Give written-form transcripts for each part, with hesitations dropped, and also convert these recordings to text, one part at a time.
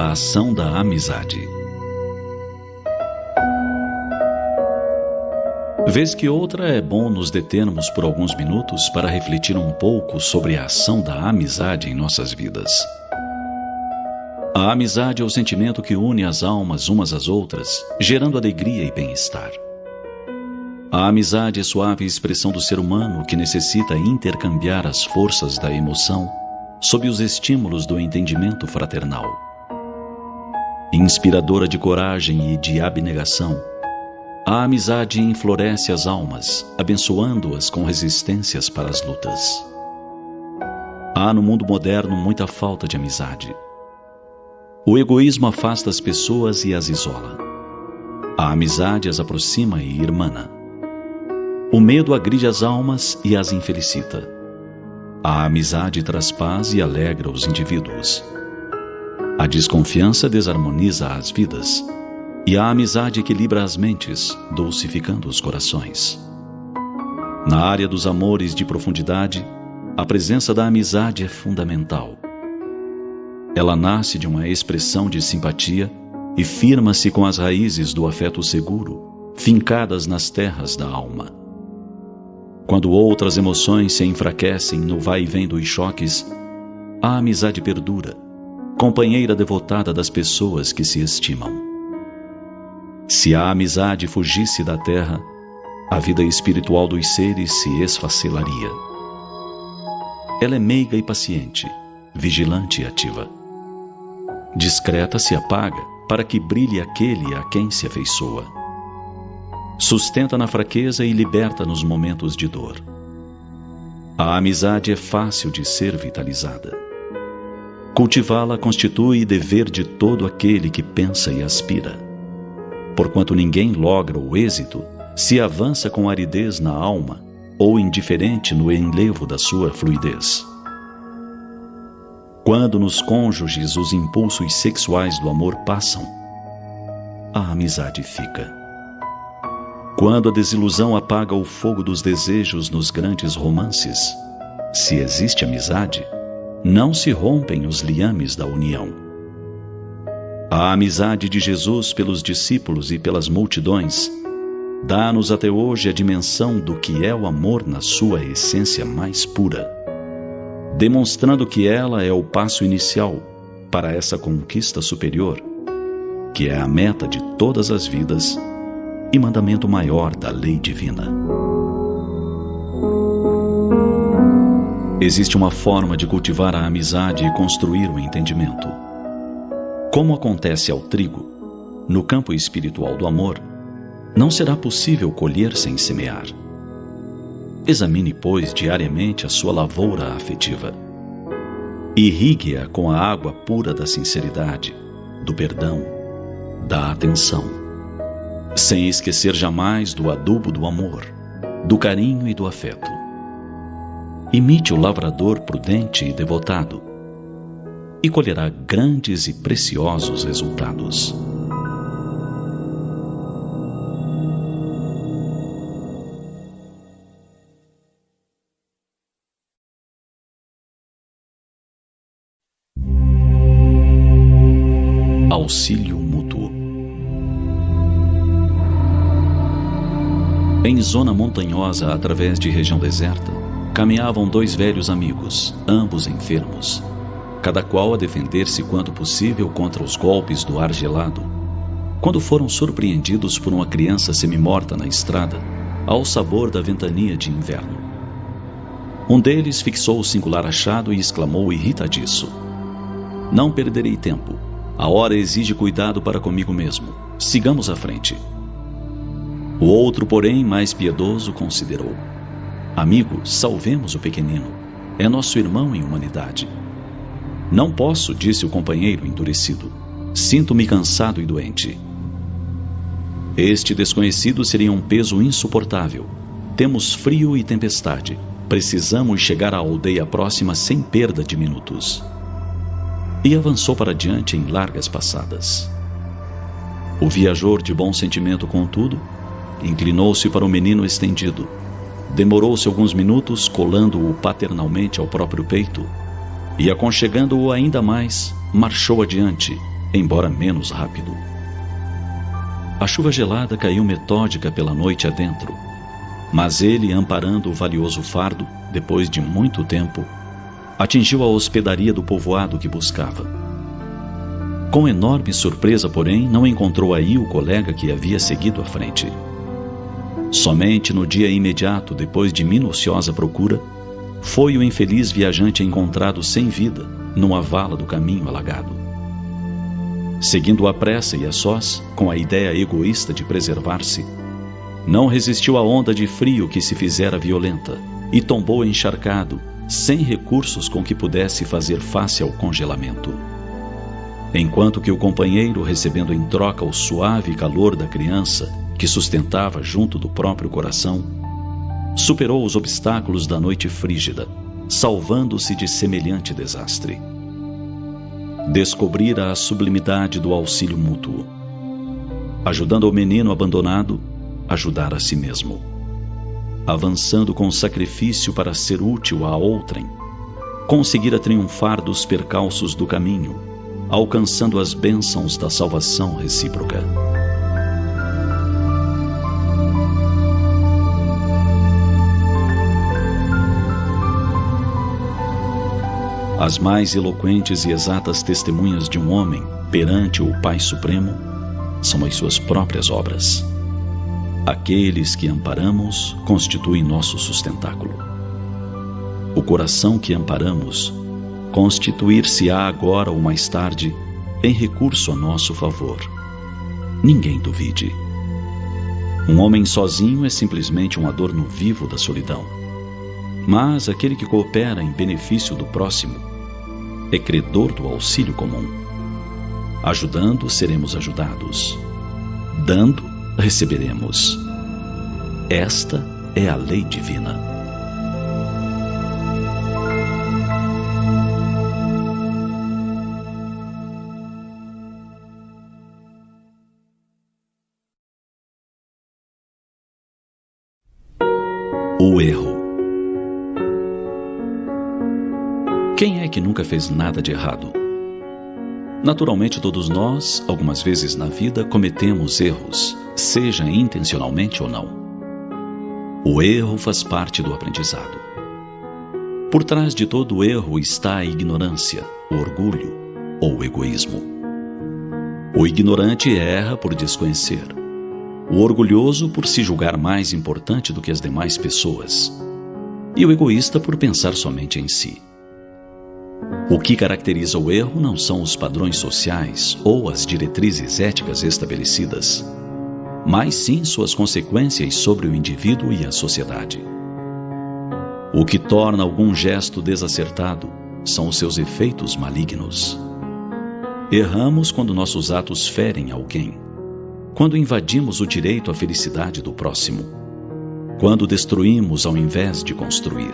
A ação da amizade. Vez que outra é bom nos determos por alguns minutos para refletir um pouco sobre a ação da amizade em nossas vidas. A amizade é o sentimento que une as almas umas às outras, gerando alegria e bem-estar. A amizade é a suave expressão do ser humano que necessita intercambiar as forças da emoção sob os estímulos do entendimento fraternal. Inspiradora de coragem e de abnegação, a amizade enfloresce as almas, abençoando-as com resistências para as lutas. Há no mundo moderno muita falta de amizade. O egoísmo afasta as pessoas e as isola. A amizade as aproxima e irmana. O medo agride as almas e as infelicita. A amizade traz paz e alegra os indivíduos. A desconfiança desarmoniza as vidas, e a amizade equilibra as mentes, dulcificando os corações. Na área dos amores de profundidade, a presença da amizade é fundamental. Ela nasce de uma expressão de simpatia e firma-se com as raízes do afeto seguro, fincadas nas terras da alma. Quando outras emoções se enfraquecem no vai e vem dos choques, a amizade perdura, companheira devotada das pessoas que se estimam. Se a amizade fugisse da terra, a vida espiritual dos seres se esfacelaria. Ela é meiga e paciente, vigilante e ativa. Discreta se apaga para que brilhe aquele a quem se afeiçoa. Sustenta na fraqueza e liberta nos momentos de dor. A amizade é fácil de ser vitalizada. Cultivá-la constitui dever de todo aquele que pensa e aspira. Porquanto ninguém logra o êxito se avança com aridez na alma ou indiferente no enlevo da sua fluidez. Quando nos cônjuges os impulsos sexuais do amor passam, a amizade fica. Quando a desilusão apaga o fogo dos desejos nos grandes romances, se existe amizade, não se rompem os liames da união. A amizade de Jesus pelos discípulos e pelas multidões dá-nos até hoje a dimensão do que é o amor na sua essência mais pura, demonstrando que ela é o passo inicial para essa conquista superior, que é a meta de todas as vidas e mandamento maior da lei divina. Existe uma forma de cultivar a amizade e construir o entendimento. Como acontece ao trigo, no campo espiritual do amor, não será possível colher sem semear. Examine, pois, diariamente a sua lavoura afetiva. Irrigue-a com a água pura da sinceridade, do perdão, da atenção, sem esquecer jamais do adubo do amor, do carinho e do afeto. Imite o lavrador prudente e devotado, e colherá grandes e preciosos resultados. Auxílio mútuo. Em zona montanhosa, através de região deserta, caminhavam dois velhos amigos, ambos enfermos, cada qual a defender-se quanto possível contra os golpes do ar gelado, quando foram surpreendidos por uma criança semimorta na estrada, ao sabor da ventania de inverno. Um deles fixou o singular achado e exclamou irritadiço: "Não perderei tempo. A hora exige cuidado para comigo mesmo. Sigamos à frente." O outro, porém, mais piedoso, considerou: "Amigo, salvemos o pequenino. É nosso irmão em humanidade." "Não posso", disse o companheiro endurecido. "Sinto-me cansado e doente." Este desconhecido seria um peso insuportável. Temos frio e tempestade. Precisamos chegar à aldeia próxima sem perda de minutos. E avançou para diante em largas passadas. O viajor de bom sentimento, contudo, inclinou-se para o menino estendido. Demorou-se alguns minutos, colando-o paternalmente ao próprio peito, e aconchegando-o ainda mais, marchou adiante, embora menos rápido. A chuva gelada caiu metódica pela noite adentro, mas ele, amparando o valioso fardo, depois de muito tempo, atingiu a hospedaria do povoado que buscava. Com enorme surpresa, porém, não encontrou aí o colega que havia seguido à frente. Somente no dia imediato, depois de minuciosa procura, foi o infeliz viajante encontrado sem vida, numa vala do caminho alagado. Seguindo à pressa e a sós, com a ideia egoísta de preservar-se, não resistiu à onda de frio que se fizera violenta e tombou encharcado, sem recursos com que pudesse fazer face ao congelamento. Enquanto que o companheiro, recebendo em troca o suave calor da criança que sustentava junto do próprio coração, superou os obstáculos da noite frígida, salvando-se de semelhante desastre. Descobrira a sublimidade do auxílio mútuo. Ajudando o menino abandonado, ajudar a si mesmo. Avançando com sacrifício para ser útil a outrem, conseguira triunfar dos percalços do caminho, alcançando as bênçãos da salvação recíproca. As mais eloquentes e exatas testemunhas de um homem perante o Pai Supremo são as suas próprias obras. Aqueles que amparamos constituem nosso sustentáculo. O coração que amparamos constituir-se-á agora ou mais tarde em recurso a nosso favor. Ninguém duvide. Um homem sozinho é simplesmente um adorno vivo da solidão. Mas aquele que coopera em benefício do próximo é credor do auxílio comum. Ajudando, seremos ajudados. Dando, receberemos. Esta é a lei divina. O erro. Quem é que nunca fez nada de errado? Naturalmente, todos nós, algumas vezes na vida, cometemos erros, seja intencionalmente ou não. O erro faz parte do aprendizado. Por trás de todo erro está a ignorância, o orgulho ou o egoísmo. O ignorante erra por desconhecer. O orgulhoso por se julgar mais importante do que as demais pessoas. E o egoísta por pensar somente em si. O que caracteriza o erro não são os padrões sociais ou as diretrizes éticas estabelecidas, mas sim suas consequências sobre o indivíduo e a sociedade. O que torna algum gesto desacertado são os seus efeitos malignos. Erramos quando nossos atos ferem alguém, quando invadimos o direito à felicidade do próximo, quando destruímos ao invés de construir.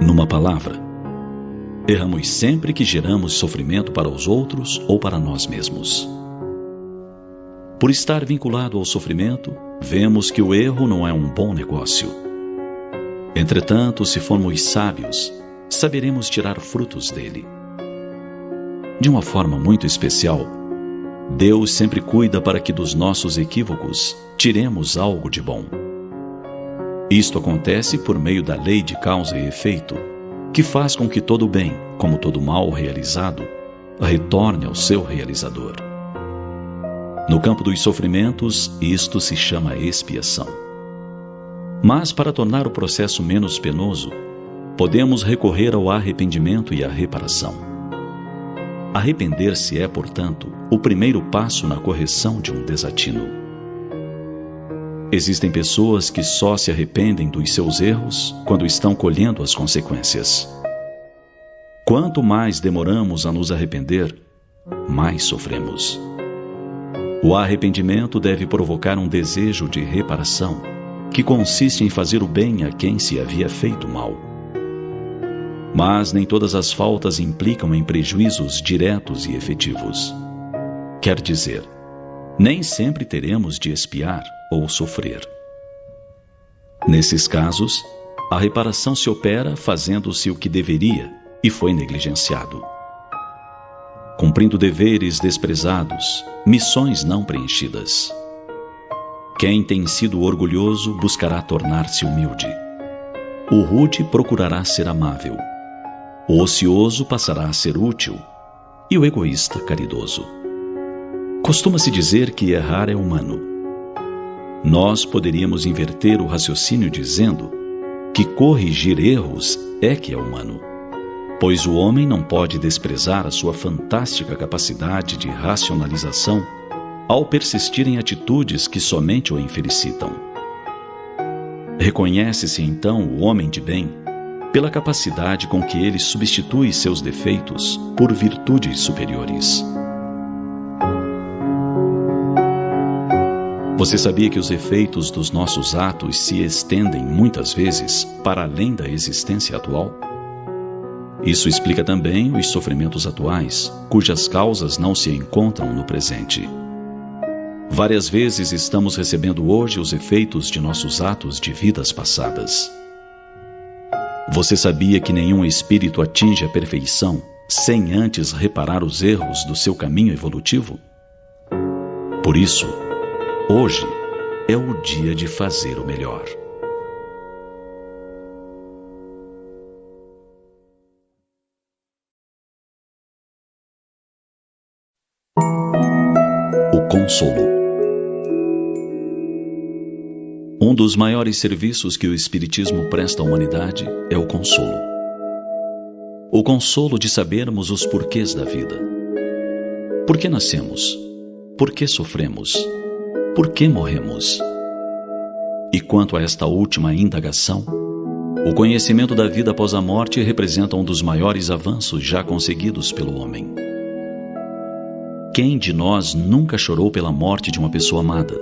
Numa palavra, erramos sempre que geramos sofrimento para os outros ou para nós mesmos. Por estar vinculado ao sofrimento, vemos que o erro não é um bom negócio. Entretanto, se formos sábios, saberemos tirar frutos dele. De uma forma muito especial, Deus sempre cuida para que dos nossos equívocos tiremos algo de bom. Isto acontece por meio da lei de causa e efeito, que faz com que todo bem, como todo mal realizado, retorne ao seu realizador. No campo dos sofrimentos, isto se chama expiação. Mas para tornar o processo menos penoso, podemos recorrer ao arrependimento e à reparação. Arrepender-se é, portanto, o primeiro passo na correção de um desatino. Existem pessoas que só se arrependem dos seus erros quando estão colhendo as consequências. Quanto mais demoramos a nos arrepender, mais sofremos. O arrependimento deve provocar um desejo de reparação, que consiste em fazer o bem a quem se havia feito mal. Mas nem todas as faltas implicam em prejuízos diretos e efetivos. Quer dizer, nem sempre teremos de expiar ou sofrer. Nesses casos, a reparação se opera fazendo-se o que deveria e foi negligenciado. cumprindo deveres desprezados, missões não preenchidas. Quem tem sido orgulhoso buscará tornar-se humilde. O rude procurará ser amável. O ocioso passará a ser útil. E o egoísta, caridoso. Costuma-se dizer que errar é humano. Nós poderíamos inverter o raciocínio dizendo que corrigir erros é que é humano, pois o homem não pode desprezar a sua fantástica capacidade de racionalização ao persistir em atitudes que somente o infelicitam. Reconhece-se então o homem de bem pela capacidade com que ele substitui seus defeitos por virtudes superiores. Você sabia que os efeitos dos nossos atos se estendem muitas vezes para além da existência atual? Isso explica também os sofrimentos atuais, cujas causas não se encontram no presente. Várias vezes estamos recebendo hoje os efeitos de nossos atos de vidas passadas. Você sabia que nenhum espírito atinge a perfeição sem antes reparar os erros do seu caminho evolutivo? Por isso, hoje é o dia de fazer o melhor. O consolo. Um dos maiores serviços que o Espiritismo presta à humanidade é o consolo. O consolo de sabermos os porquês da vida. Por que nascemos? Por que sofremos? Por que morremos? E quanto a esta última indagação, o conhecimento da vida após a morte representa um dos maiores avanços já conseguidos pelo homem. Quem de nós nunca chorou pela morte de uma pessoa amada?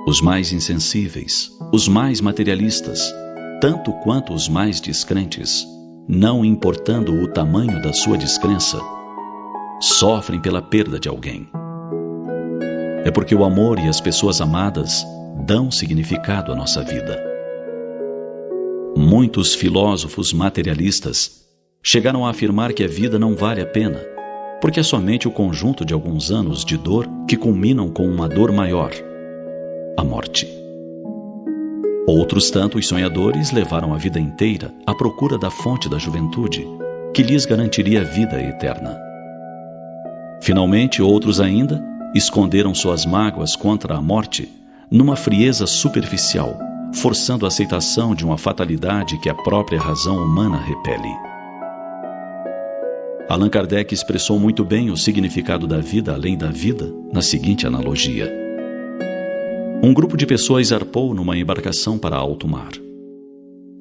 Os mais insensíveis, os mais materialistas, tanto quanto os mais descrentes, não importando o tamanho da sua descrença, sofrem pela perda de alguém. É porque o amor e as pessoas amadas dão significado à nossa vida. Muitos filósofos materialistas chegaram a afirmar que a vida não vale a pena, porque é somente o conjunto de alguns anos de dor que culminam com uma dor maior, a morte. Outros tantos sonhadores levaram a vida inteira à procura da fonte da juventude, que lhes garantiria a vida eterna. Finalmente, outros ainda esconderam suas mágoas contra a morte numa frieza superficial, forçando a aceitação de uma fatalidade que a própria razão humana repele. Allan Kardec expressou muito bem o significado da vida além da vida na seguinte analogia. Um grupo de pessoas zarpou numa embarcação para alto mar.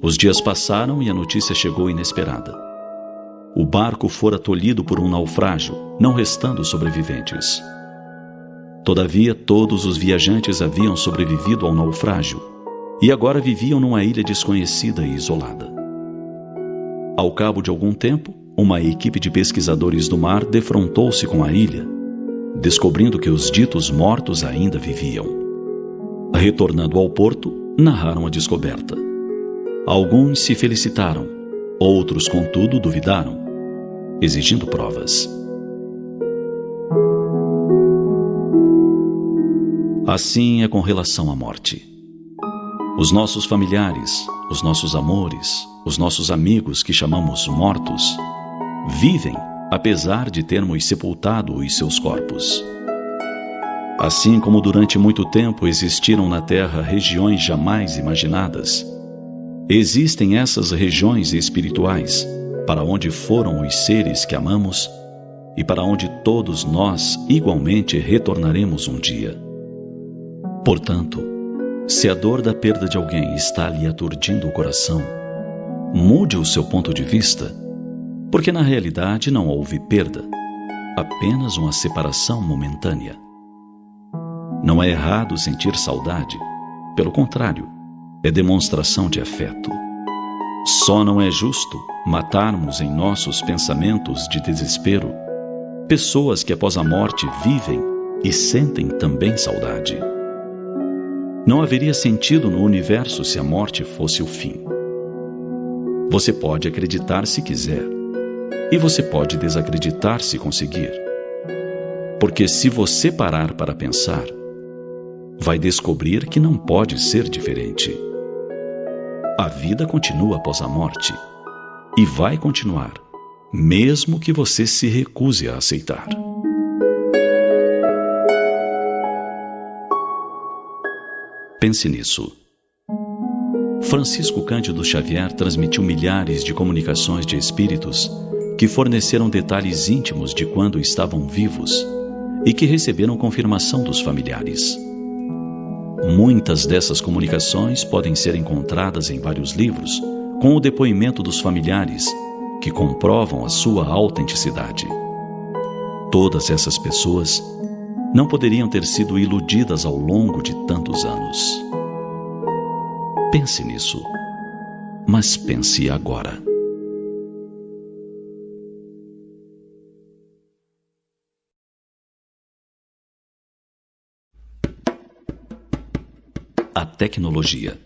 Os dias passaram e a notícia chegou inesperada. O barco fora tolhido por um naufrágio, não restando sobreviventes. Todavia, todos os viajantes haviam sobrevivido ao naufrágio e agora viviam numa ilha desconhecida e isolada. Ao cabo de algum tempo, uma equipe de pesquisadores do mar defrontou-se com a ilha, descobrindo que os ditos mortos ainda viviam. Retornando ao porto, narraram a descoberta. Alguns se felicitaram, outros, contudo, duvidaram, exigindo provas. Assim é com relação à morte. Os nossos familiares, os nossos amores, os nossos amigos que chamamos mortos, vivem apesar de termos sepultado os seus corpos. Assim como durante muito tempo existiram na Terra regiões jamais imaginadas, existem essas regiões espirituais para onde foram os seres que amamos e para onde todos nós igualmente retornaremos um dia. Portanto, se a dor da perda de alguém está lhe aturdindo o coração, mude o seu ponto de vista, porque na realidade não houve perda, apenas uma separação momentânea. Não é errado sentir saudade, pelo contrário, é demonstração de afeto. Só não é justo matarmos em nossos pensamentos de desespero pessoas que após a morte vivem e sentem também saudade. Não haveria sentido no universo se a morte fosse o fim. Você pode acreditar se quiser, e você pode desacreditar se conseguir. Porque se você parar para pensar, vai descobrir que não pode ser diferente. A vida continua após a morte e vai continuar, mesmo que você se recuse a aceitar. Pense nisso. Francisco Cândido Xavier transmitiu milhares de comunicações de espíritos que forneceram detalhes íntimos de quando estavam vivos e que receberam confirmação dos familiares. Muitas dessas comunicações podem ser encontradas em vários livros, com o depoimento dos familiares, que comprovam a sua autenticidade. Todas essas pessoas não poderiam ter sido iludidas ao longo de tantos anos. Pense nisso, mas pense agora. A tecnologia